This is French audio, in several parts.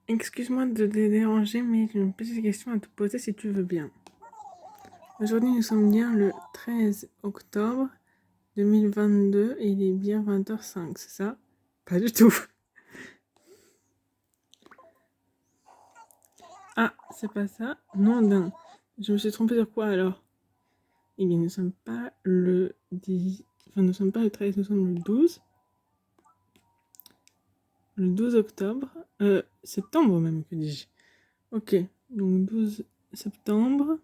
Excuse-moi de te déranger, mais j'ai une petite question à te poser si tu veux bien. Aujourd'hui, nous sommes bien le 13 octobre 2022 et il est bien 20h05, c'est ça? Pas du tout. Ah, c'est pas ça? Non, d'un. Je me suis trompée sur quoi alors? Eh bien, nous sommes pas le 10... Enfin, nous sommes pas le 13, nous sommes le 12. Le 12 octobre. Septembre même, que dis-je. Ok, donc 12 septembre.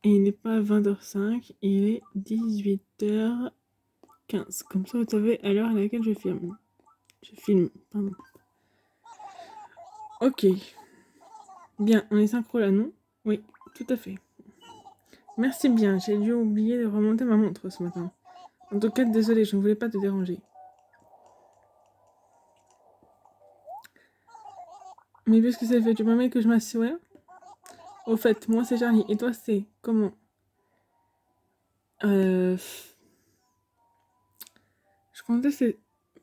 Et il n'est pas 20h05, il est 18h15. Comme ça, vous savez à l'heure à laquelle je filme. Pardon. Ok. Bien, on est synchro là, non? Oui, tout à fait. Merci bien, j'ai dû oublier de remonter ma montre ce matin. En tout cas, désolé, je ne voulais pas te déranger. Mais puisque c'est fait, tu permets que je m'assure? Au fait, moi c'est Charlie, et toi c'est comment? Euh... Je comptais c'est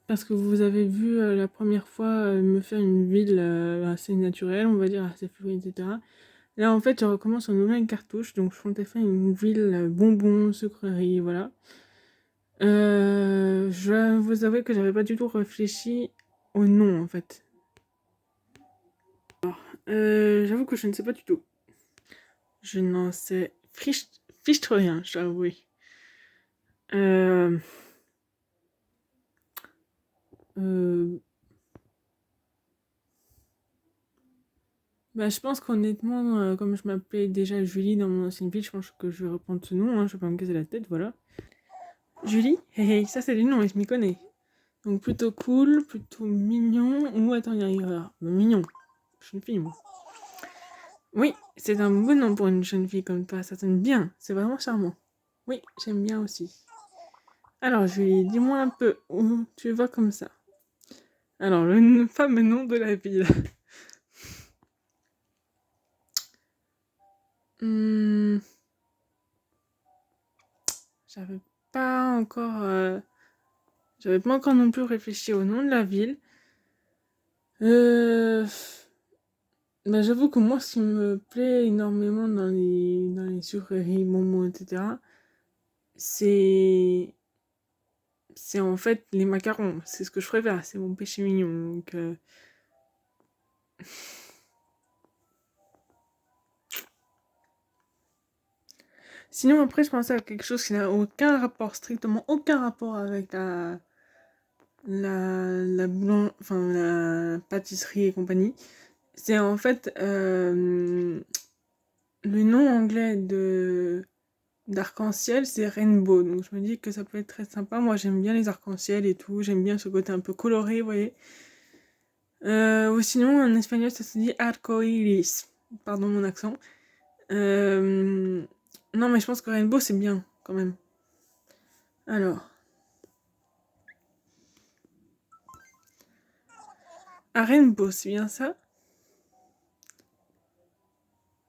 parce que vous avez vu la première fois me faire une ville assez naturelle, on va dire, assez fluide, etc. Là, en fait, je recommence une nouvelle cartouche, donc je comptais faire une ville bonbons, sucrerie, voilà. Je dois vous avouer que j'avais pas du tout réfléchi au nom, en fait. J'avoue que je ne sais pas du tout. Je n'en sais fichtre rien, je dois avouer. Euh... Euh... Bah, je pense qu'honnêtement, comme je m'appelais déjà Julie dans mon ancienne ville, je pense que je vais reprendre ce nom, hein, je vais pas me casser la tête, voilà. Julie, hey, ça c'est des noms, je m'y connais. Donc plutôt cool, plutôt mignon, ou attends, il y a une erreur. Mignon, je suis une fille, moi. Oui, c'est un bon nom pour une jeune fille comme toi, ça sonne bien, c'est vraiment charmant. Oui, j'aime bien aussi. Alors Julie, dis-moi un peu où tu vas comme ça. Alors, le fameux nom de la ville. Hmm, j'avais pas encore... J'avais pas encore non plus réfléchi au nom de la ville. Euh... Bah, j'avoue que moi, ce qui me plaît énormément dans les sucreries, bonbons, etc., c'est... C'est en fait les macarons. C'est ce que je préfère. C'est mon péché mignon. Donc, sinon, après, je pensais à quelque chose qui n'a aucun rapport, strictement aucun rapport avec enfin, la pâtisserie et compagnie. C'est en fait le nom anglais de d'arc-en-ciel, c'est rainbow. Donc je me dis que ça peut être très sympa. Moi, j'aime bien les arcs-en-ciel et tout. J'aime bien ce côté un peu coloré, vous voyez. Ou sinon, en espagnol, ça se dit arcoiris. Pardon mon accent. Non, mais je pense que rainbow, c'est bien, quand même. Alors. Ah, rainbow, c'est bien ça?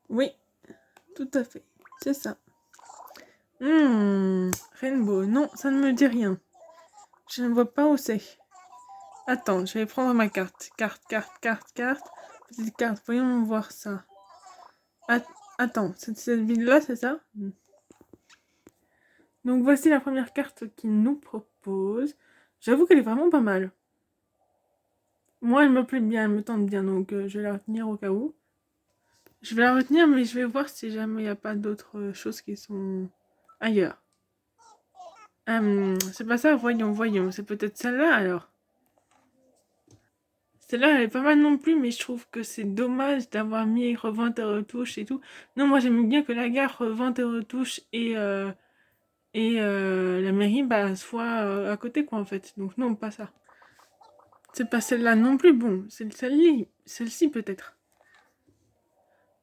Oui, tout à fait. C'est ça. Rainbow. Non, ça ne me dit rien. Je ne vois pas où c'est. Attends, je vais prendre ma carte. Carte. Petite carte, voyons voir ça. Attends, cette ville-là, c'est ça? Donc voici la première carte qu'il nous propose. J'avoue qu'elle est vraiment pas mal. Moi, elle me plaît bien, elle me tente bien, donc je vais la retenir au cas où. Je vais la retenir, mais je vais voir si jamais il n'y a pas d'autres choses qui sont ailleurs. C'est pas ça, voyons. C'est peut-être celle-là alors. Celle-là, elle est pas mal non plus, mais je trouve que c'est dommage d'avoir mis revente et retouche et tout. Non, moi j'aime bien que la gare revente et retouche et la mairie bah, soit à côté, quoi, en fait. Donc non, pas ça. C'est pas celle-là non plus, bon, c'est celle-ci peut-être.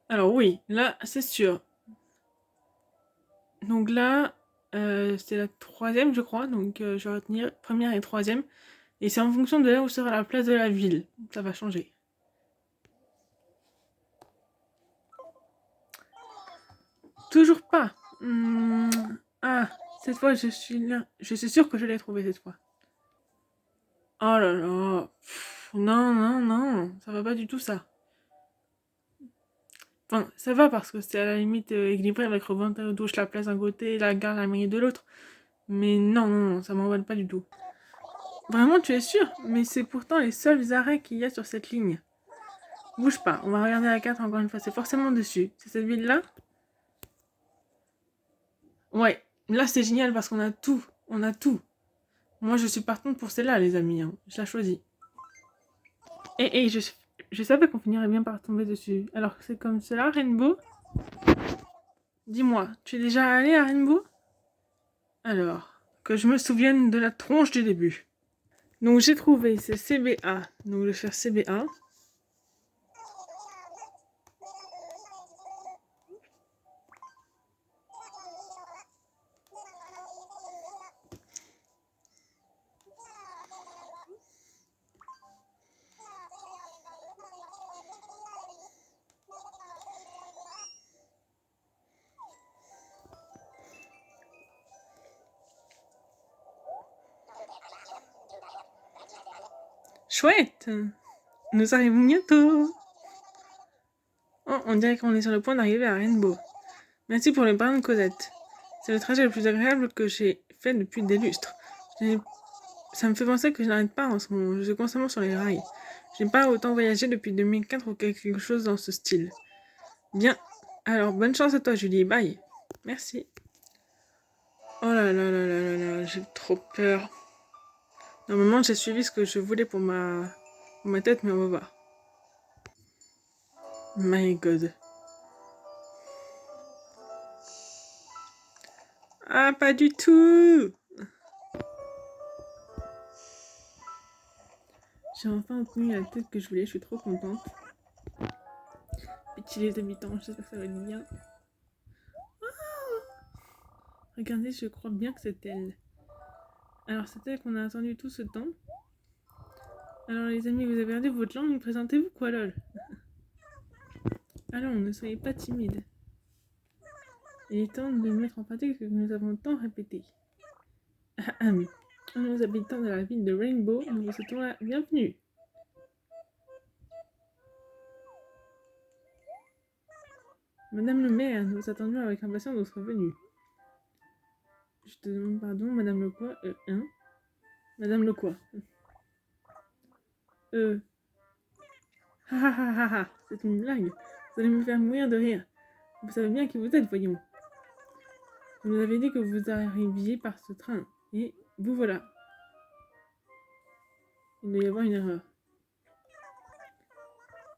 Alors oui, là, c'est sûr. Donc là, c'est la troisième, je crois, donc je vais retenir première et troisième. Et c'est en fonction de là où sera la place de la ville. Ça va changer. Toujours pas. Ah, cette fois, je suis là. Je suis sûre que je l'ai trouvé cette fois. Oh là là. Non, ça va va pas du tout ça. Enfin, ça va parce que c'est à la limite équilibré avec Robin touche la place d'un côté et la gare la mairie de l'autre. Mais non, ça m'emballe pas du tout. Vraiment, tu es sûr? Mais c'est pourtant les seuls arrêts qu'il y a sur cette ligne. Bouge pas, on va regarder la carte encore une fois, c'est forcément dessus. C'est cette ville-là? Ouais, là c'est génial parce qu'on a tout, on a tout. Moi je suis partante pour celle-là les amis, hein. Je la choisis. Et je savais qu'on finirait bien par tomber dessus. Alors c'est comme cela, Rainbow? Dis-moi, tu es déjà allé à Rainbow? Alors, que je me souvienne de la tronche du début. Donc j'ai trouvé, c'est CBA. Donc je vais faire CBA. Chouette! Nous arrivons bientôt! Oh, on dirait qu'on est sur le point d'arriver à Rainbow. Merci pour le bain de Cosette. C'est le trajet le plus agréable que j'ai fait depuis des lustres. Ça me fait penser que je n'arrête pas en ce moment. Je suis constamment sur les rails. Je n'ai pas autant voyagé depuis 2004 ou quelque chose dans ce style. Bien. Alors, bonne chance à toi, Julie. Bye. Merci. Oh là là là là là là, j'ai trop peur. Normalement, j'ai suivi ce que je voulais pour ma tête, mais on va voir. My God. Ah, pas du tout! J'ai enfin obtenu la tête que je voulais, je suis trop contente. Petit les habitants, j'espère que ça va être bien. Regardez, je crois bien que c'est elle. Alors, c'est elle qu'on a attendu tout ce temps. Alors, les amis, vous avez perdu votre langue, présentez-vous quoi, lol? Allons, ne soyez pas timides. Il est temps de mettre en pratique ce que nous avons tant répété. Nous habitants de la ville de Rainbow, nous vous souhaitons la bienvenue. Madame le maire, nous attendions avec impatience votre venue. Je te demande pardon, madame le quoi? Hein? Madame le quoi? C'est une blague. Vous allez me faire mourir de rire. Vous savez bien qui vous êtes, voyons. Vous nous avez dit que vous arriviez par ce train. Et vous voilà. Il doit y avoir une erreur.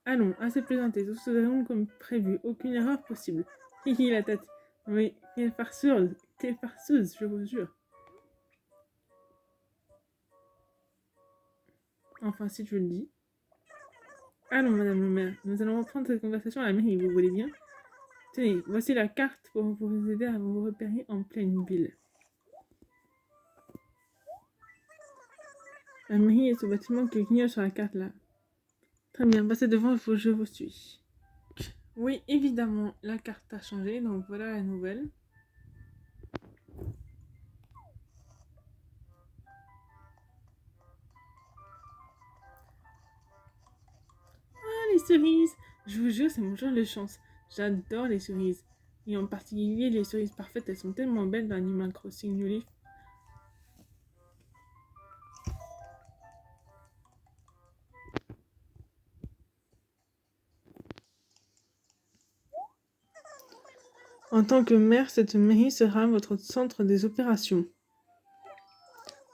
Allons, assez plaisanté. Tout se déroule comme prévu. Aucune erreur possible. Hihi, la tête. Oui, quelle farceuse, je vous jure. Enfin, si tu le dis. Allons, madame le maire, nous allons reprendre cette conversation à la mairie, vous voulez bien? Tenez, voici la carte pour vous aider à vous repérer en pleine ville. La mairie est ce bâtiment qui clignote sur la carte là. Très bien, passez devant, je vous suis. Oui, évidemment, la carte a changé, donc voilà la nouvelle. Ah, les cerises! Je vous jure, c'est mon genre de chance. J'adore les cerises. Et en particulier, les cerises parfaites, elles sont tellement belles dans Animal Crossing New Leaf. En tant que maire, cette mairie sera votre centre des opérations.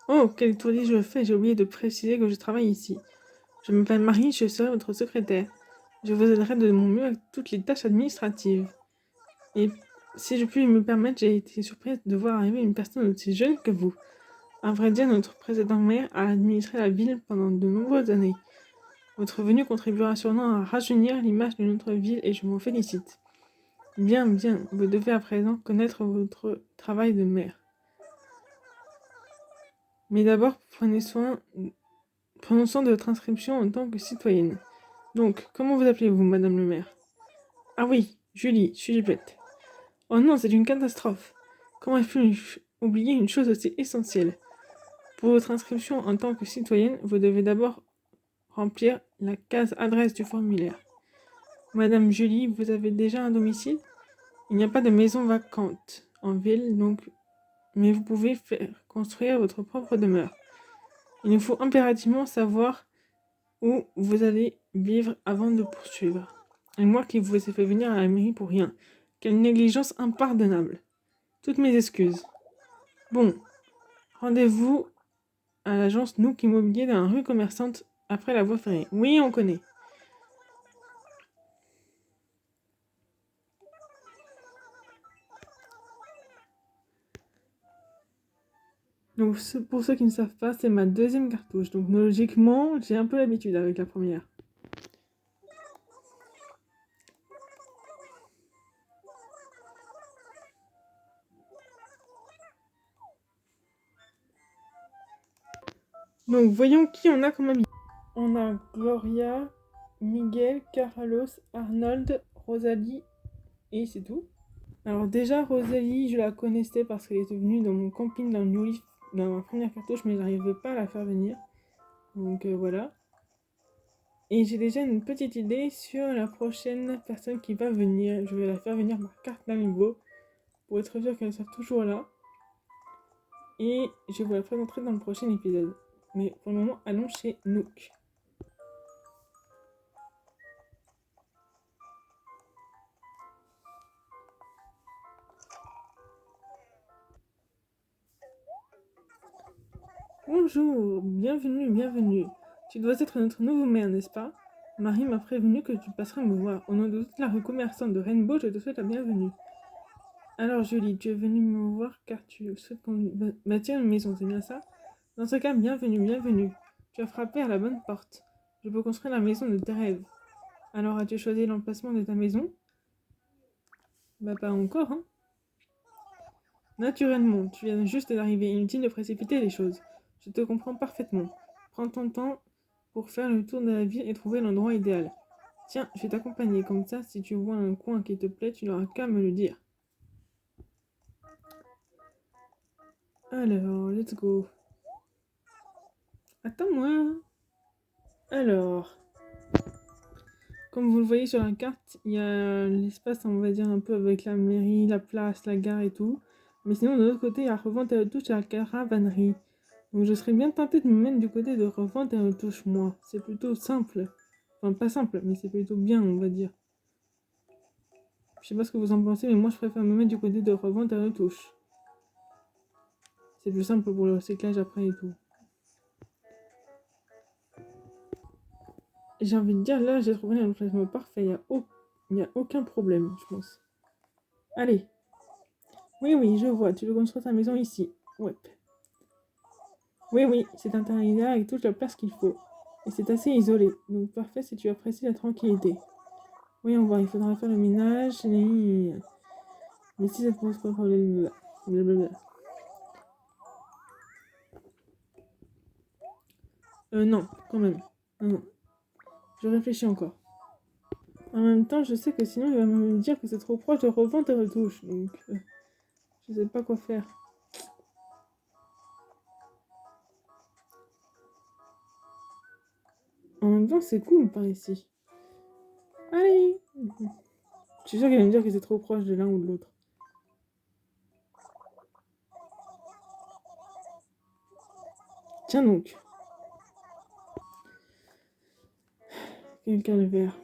Oh, quel tournis je fais! J'ai oublié de préciser que je travaille ici. Je m'appelle Marie, je serai votre secrétaire. Je vous aiderai de mon mieux avec toutes les tâches administratives. Et si je puis me permettre, j'ai été surprise de voir arriver une personne aussi jeune que vous. À vrai dire, notre président maire a administré la ville pendant de nombreuses années. Votre venue contribuera sûrement à rajeunir l'image de notre ville et je m'en félicite. Bien, vous devez à présent connaître votre travail de maire. Mais d'abord, prenons soin de votre inscription en tant que citoyenne. Donc, comment vous appelez-vous, madame le maire? Ah oui, Julie, je suis bête. Oh non, c'est une catastrophe. Comment ai-je pu oublier une chose aussi essentielle? Pour votre inscription en tant que citoyenne, vous devez d'abord remplir la case adresse du formulaire. Madame Julie, vous avez déjà un domicile? Il n'y a pas de maison vacante en ville, donc, mais vous pouvez faire construire votre propre demeure. Il nous faut impérativement savoir où vous allez vivre avant de poursuivre. Et moi qui vous ai fait venir à la mairie pour rien. Quelle négligence impardonnable. Toutes mes excuses. Bon, rendez-vous à l'agence Nook Immobilier dans la rue commerçante après la voie ferrée. Oui, on connaît. Donc, pour ceux qui ne savent pas, c'est ma deuxième cartouche. Donc, logiquement, j'ai un peu l'habitude avec la première. Donc, voyons qui on a comme ami. On a Gloria, Miguel, Carlos, Arnold, Rosalie, et c'est tout. Alors déjà, Rosalie, je la connaissais parce qu'elle était venue dans mon camping dans New Leaf, dans ma première cartouche, mais j'arrivais pas à la faire venir. Donc voilà. Et j'ai déjà une petite idée sur la prochaine personne qui va venir. Je vais la faire venir par carte d'amiibo pour être sûr qu'elle soit toujours là. Et je vous la présenterai dans le prochain épisode. Mais pour le moment, allons chez Nook. Bonjour, bienvenue, bienvenue. Tu dois être notre nouveau maire, n'est-ce pas? Marie m'a prévenu que tu passerais me voir. Au nom de toute la rue commerçante de Rainbow, je te souhaite la bienvenue. Alors Julie, tu es venue me voir car tu souhaites qu'on bâtir une maison, c'est bien ça? Dans ce cas, bienvenue, bienvenue. Tu as frappé à la bonne porte. Je peux construire la maison de tes rêves. Alors as-tu choisi l'emplacement de ta maison? Bah pas encore, hein? Naturellement, tu viens juste d'arriver, inutile de précipiter les choses. Je te comprends parfaitement. Prends ton temps pour faire le tour de la ville et trouver l'endroit idéal. Tiens, je vais t'accompagner, comme ça, si tu vois un coin qui te plaît, tu n'auras qu'à me le dire. Alors, let's go. Attends-moi. Alors, comme vous le voyez sur la carte, il y a l'espace, on va dire, un peu avec la mairie, la place, la gare et tout. Mais sinon, de l'autre côté, il y a revente et retouche à la caravanerie. Donc je serais bien tentée de me mettre du côté de revente et retouche, moi. C'est plutôt simple. Enfin, pas simple, mais c'est plutôt bien, on va dire. Je sais pas ce que vous en pensez, mais moi je préfère me mettre du côté de revente et retouche. C'est plus simple pour le recyclage après et tout. J'ai envie de dire, là, j'ai trouvé l'emplacement parfait. Il n'y a aucun problème, je pense. Allez. Oui, oui, je vois. Tu veux construire ta maison ici. Ouais. Oui, oui, c'est un terrain idéal avec toute la place qu'il faut. Et c'est assez isolé. Donc parfait si tu apprécies la tranquillité. Oui, on voit, il faudra faire le ménage. Mais si ça te pose pas de problème. Blablabla. Non, quand même. Non, non. Je réfléchis encore. En même temps, je sais que sinon, il va me dire que c'est trop proche de revente et retouche. Donc, je sais pas quoi faire. En même temps, c'est cool par ici. Allez! Je suis sûre qu'il va me dire que c'est trop proche de l'un ou de l'autre. Tiens donc. Quel calvaire.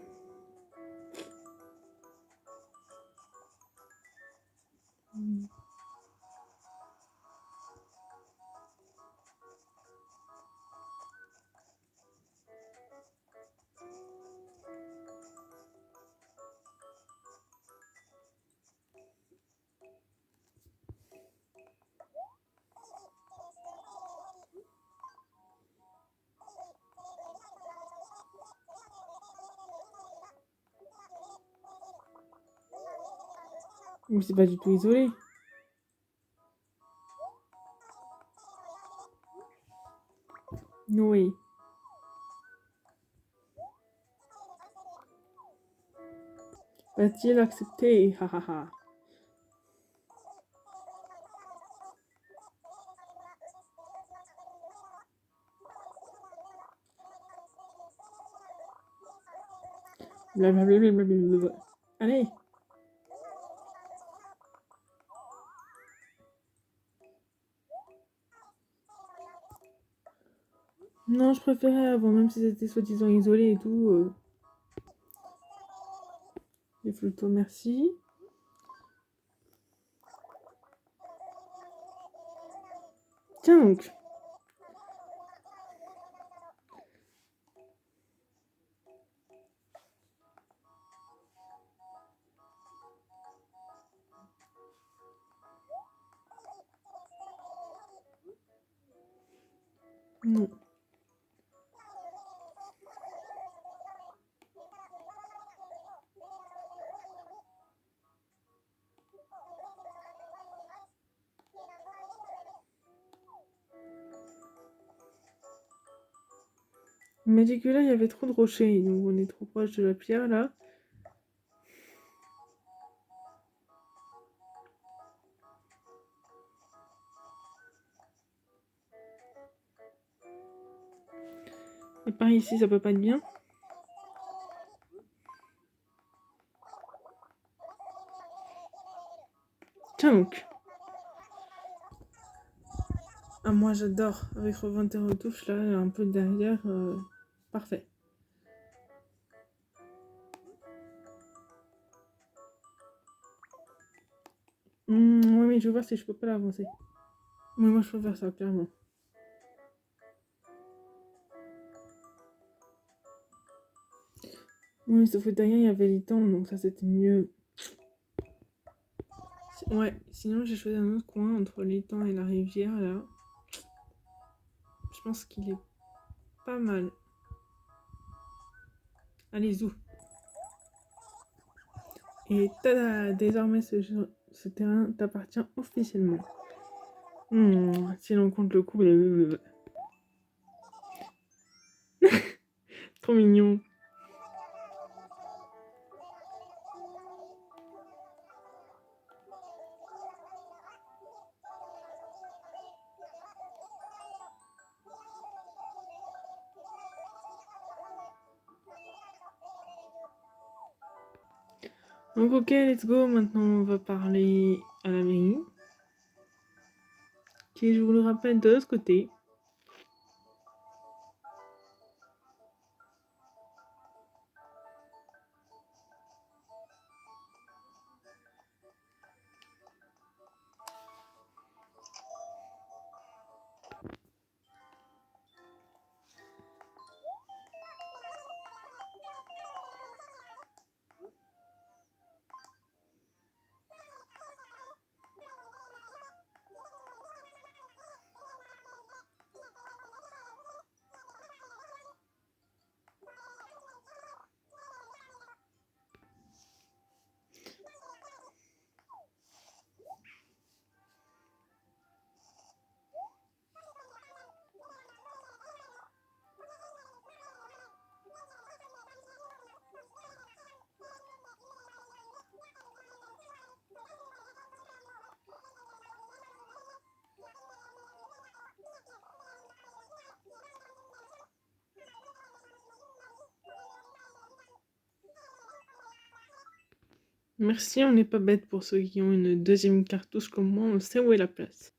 Mais c'est pas du tout isolé. Oui. Va-t-il accepter? Ha ha ha. Blablabla. Allez. Non, je préférais avant, même si c'était soi-disant isolé et tout. Les photos, merci. Tiens donc. Non. Il m'a dit que là, il y avait trop de rochers, donc on est trop proche de la pierre, là. Et par ici, ça peut pas être bien. Tiens donc. Ah, moi, j'adore. Avec Revente et Retouche, là, un peu derrière. Parfait. Ouais, mais je vais voir si je peux pas l'avancer. Mais moi, je peux faire ça, clairement. Oui, sauf que derrière, il y avait l'étang, donc ça, c'était mieux. Ouais, sinon, j'ai choisi un autre coin entre l'étang et la rivière, là. Je pense qu'il est pas mal. Allez, zou. Et tada, désormais, ce terrain t'appartient officiellement. Si l'on compte le coup, trop mignon. Donc ok, let's go. Maintenant, on va parler à la mairie, qui, je vous le rappelle, de l'autre côté. Merci, on n'est pas bête pour ceux qui ont une deuxième cartouche comme moi, on sait où est la place.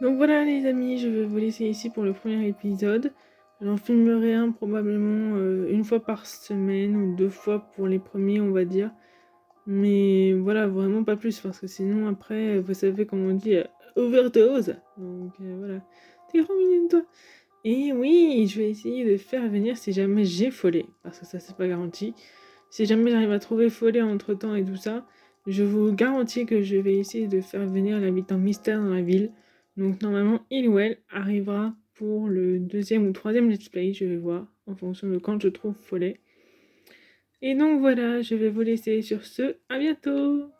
Donc voilà les amis, je vais vous laisser ici pour le premier épisode. J'en filmerai un probablement une fois par semaine ou 2 fois pour les premiers on va dire. Mais voilà, vraiment pas plus parce que sinon après, vous savez comme on dit, overdose. Donc voilà, t'es trop mignonne toi. Et oui, je vais essayer de faire venir si jamais j'ai Follet, parce que ça c'est pas garanti. Si jamais j'arrive à trouver Follet entre temps et tout ça, je vous garantis que je vais essayer de faire venir l'habitant mystère dans la ville. Donc normalement, il ou elle arrivera pour le deuxième ou troisième let's play, je vais voir, en fonction de quand je trouve Follet. Et donc voilà, je vais vous laisser sur ce, à bientôt!